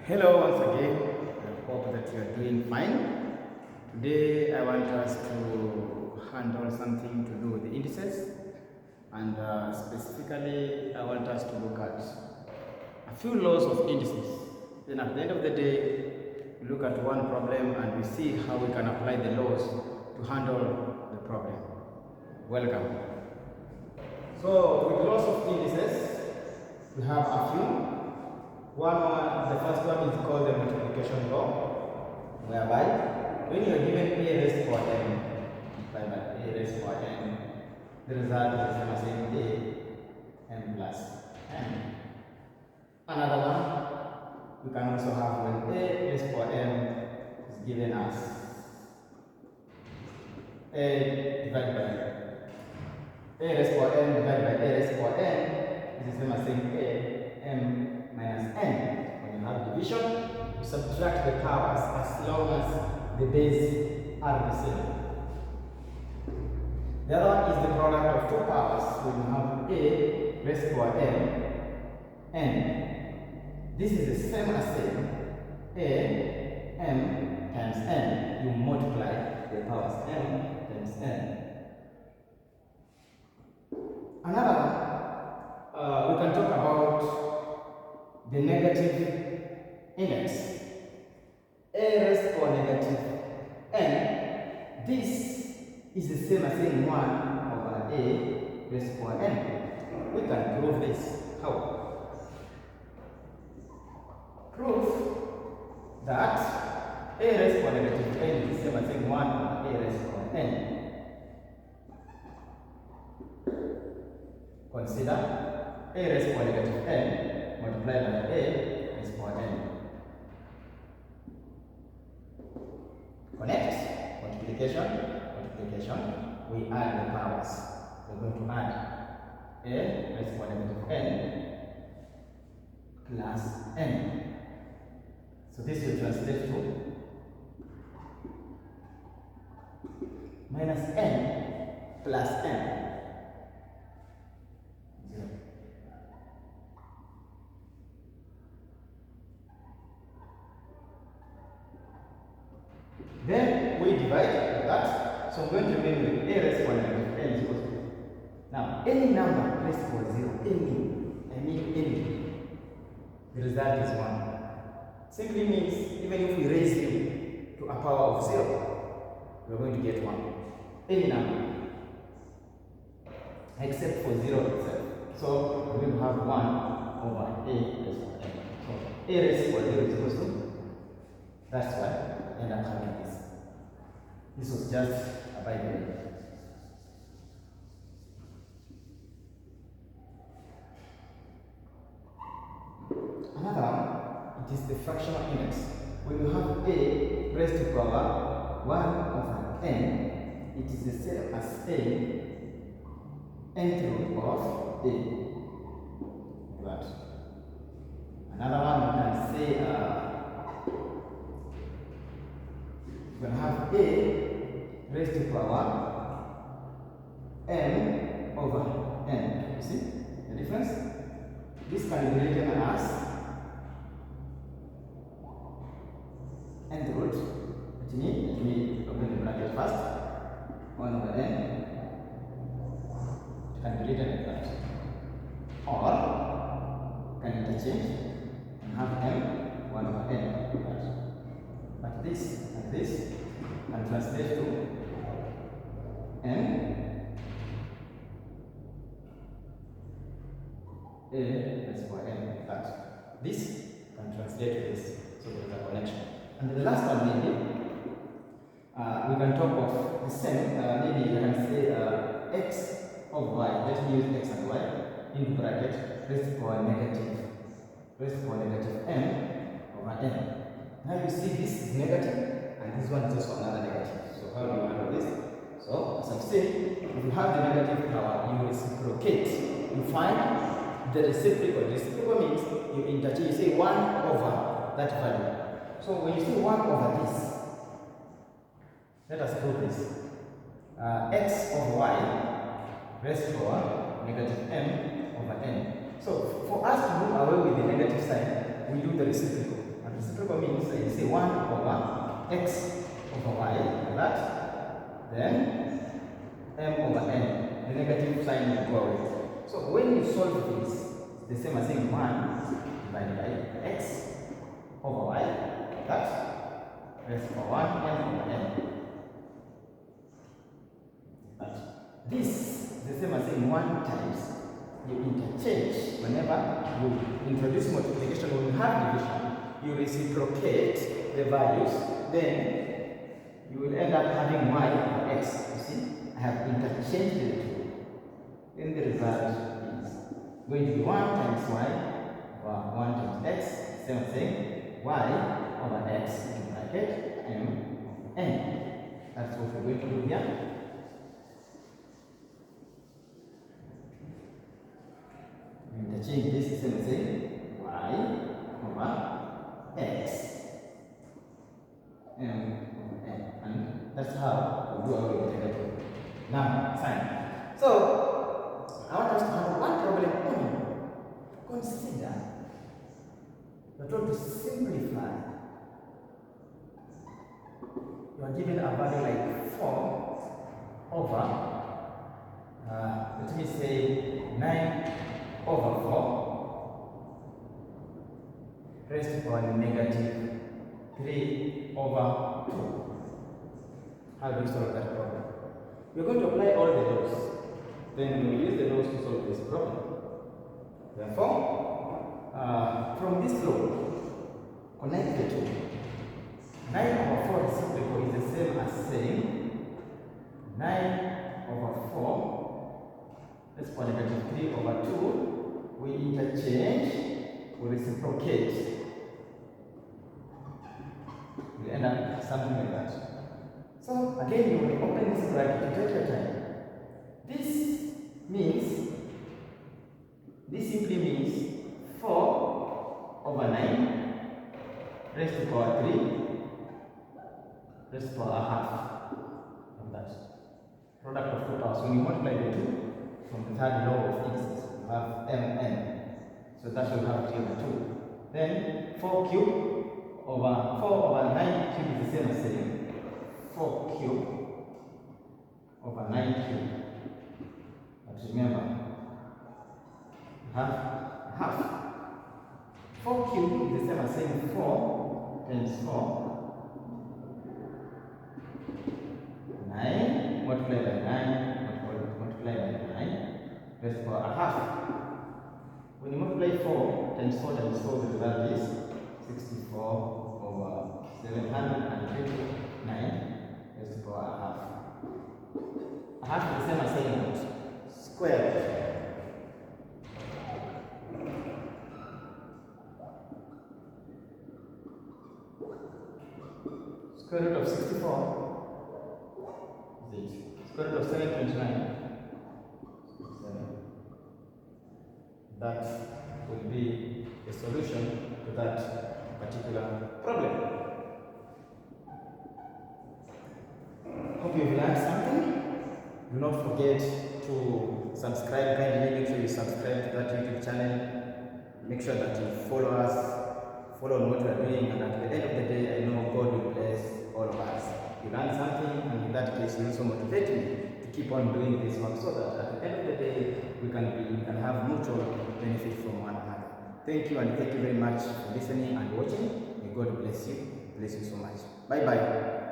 Hello once again. I hope that you are doing fine. Today I want us to handle something to do with the indices, and specifically I want us to look at a few laws of indices. Then at the end of the day, we look at one problem and we see how we can apply the laws to handle the problem. Welcome. So with laws of indices, we have a few. The first one is called the multiplication law, whereby when you are given a raised power n, multiplied by a raised power n, the result is the same as a n plus n. Another one, we can also have when a raised power n is given as a divided by a raised power n divided by a raised power n is the same as saying a m minus n. When you have division, you subtract the powers as long as the bases are the same. The other one is the product of two powers. When you have a raised power n, this is the same as saying a m times n. You multiply the powers m times n. Another one, we can talk about the negative index. A raised power negative n, this is the same as saying 1 over a raised power n. We can prove this. How? Prove that a raised power negative n is the same as saying 1 over a raised power n. Consider a raised power negative n multiplied by a raised power n. Connect multiplication, we add the powers. We're going to add a raised power negative n plus n. So this will translate to minus n plus n. Then we divide that. So I'm going to remain with a raised power negative n is equal to. Now, any number raised to 0, any, the result is 1. Simply means even if we raise you to a power of 0, we're going to get 1. Any number. Except for 0 itself. So we will have 1 over a raised power n. So a raised power 0 is equal to. That's why I end up having this. This was just a Bible. Another one, it is the fractional index. When you have a raised to power 1 over n, it is the same as a nth root of a. That. Another one, we can say we're going to have a raised to power n over n. You see the difference? This can be written as nth root. Let me open the bracket first. 1 over n. It can be written like that. Or can interchange and have m 1 over n like that. But this and this can translate to n a raised power n like that. This can translate to this, so there is a connection. And the last one maybe we can talk of the same. Maybe you can say x of y. Let me use x and y in bracket raised power negative m over n. Now you see this is negative and this one is also another negative. So how do you handle this? So as I've said, if you have the negative power, you reciprocate. You find the reciprocal. Reciprocal means you interchange. You say 1 over that value. So when you say 1 over this, let us prove this. X of y raised to power negative m over n. So for us to move away with the negative sign, we do the reciprocal. Reciprocal means you say 1 over x over y, like that. Then m over n. The negative sign will go away. So when you solve this, it's the same as saying 1 divided by x over y, like that. Raised to 1 m over n. But this is the same as saying 1 times. You interchange whenever you introduce multiplication or you have division. You reciprocate the values, then you will end up having y over x. You see, I have interchanged the two. Then the result is going to be 1 times y over 1 times x, same as saying y over x in bracket m over n. That's what we're going to do here. Interchange this is same as saying y over x m over n, and that's how we do our integrated number sign. So I want us to have one problem only. Consider we're told to simplify. You are given a value like 4 over let me say 9 over 4 raised to power negative 3 over 2. How do we solve that problem? We're going to apply all the laws. Then we'll use the laws to solve this problem. Therefore, from this law, connect the two. 9 over 4 reciprocal is the same as saying 9 over 4 raised to power negative 3 over 2. We interchange, we reciprocate. We end up something like that. So again, you will open this bracket to take your time. This simply means 4 over 9 raised to power 3 raised to power a half of that. Product of 2 powers. When you multiply the 2 from the third law of indices, you have mn. So that will have 3 over 2. Then 4 cube over 4 over 9 cube is the same as saying 4 cube over 9 cube. But remember, you have half. 4 cube is the same as saying 4 times 4. 9 multiplied by 9 multiplied by 9 raised to power a half. When you multiply 4 times 4 times 4, the result is 64 over 729 raised to power a half. A half is the same as saying what? Square. Square root of 64 is 8. Square root of 729 is 7. That will be the solution to that particular problem. Hope you've learned something. Do not forget to subscribe. Kindly make sure you subscribe to that YouTube channel. Make sure that you follow us, follow on what we are doing, and at the end of the day, I know God will bless all of us. You learn something, and in that case, you also motivate me to keep on doing this work so that at the end of the day, we can have mutual benefit from one another. Thank you, and thank you very much for listening and watching. May God bless you so much. Bye bye.